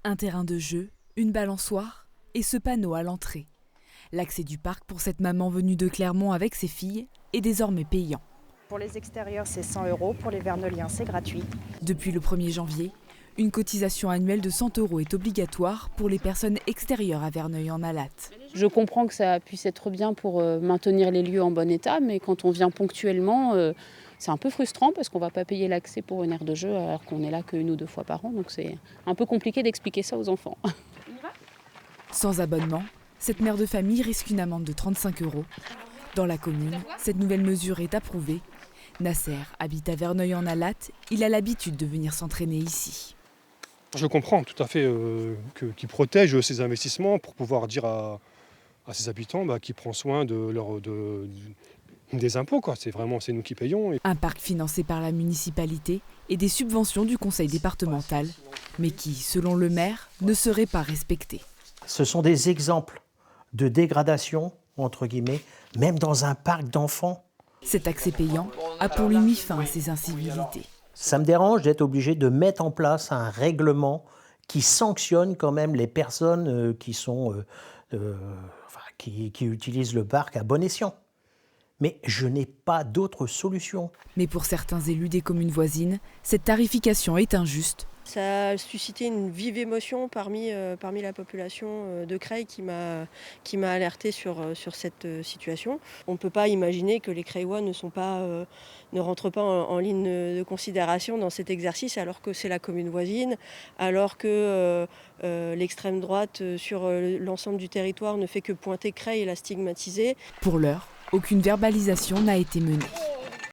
Un terrain de jeu, une balançoire et ce panneau à l'entrée. L'accès du parc pour cette maman venue de Clermont avec ses filles est désormais payant. Pour les extérieurs, c'est 100 €. Pour les Verneuiliens, c'est gratuit. Depuis le 1er janvier, une cotisation annuelle de 100 € est obligatoire pour les personnes extérieures à Verneuil-en-Alatte. Je comprends que ça puisse être bien pour maintenir les lieux en bon état, mais quand on vient ponctuellement, c'est un peu frustrant parce qu'on ne va pas payer l'accès pour une aire de jeu alors qu'on est là qu'une ou deux fois par an. Donc c'est un peu compliqué d'expliquer ça aux enfants. Sans abonnement, cette mère de famille risque une amende de 35 €. Dans la commune, cette nouvelle mesure est approuvée. Nasser habite à Verneuil-en-Alatte. Il a l'habitude de venir s'entraîner ici. Je comprends tout à fait qu'il protège ses investissements pour pouvoir dire à ses habitants qu'il prend soin des impôts. C'est nous qui payons. Un parc financé par la municipalité et des subventions du conseil départemental, mais qui, selon le maire, ne serait pas respecté. Ce sont des exemples de dégradation, entre guillemets, même dans un parc d'enfants. Cet accès payant a pour lui mis fin à ces incivilités. Ça me dérange d'être obligé de mettre en place un règlement qui sanctionne quand même les personnes qui utilisent le parc à bon escient. Mais je n'ai pas d'autre solution. Mais pour certains élus des communes voisines, cette tarification est injuste. Ça a suscité une vive émotion parmi la population de Creil qui m'a alerté sur cette situation. On ne peut pas imaginer que les Creillois ne rentrent pas en ligne de considération dans cet exercice alors que c'est la commune voisine, alors que l'extrême droite sur l'ensemble du territoire ne fait que pointer Creil et la stigmatiser. Pour l'heure, aucune verbalisation n'a été menée.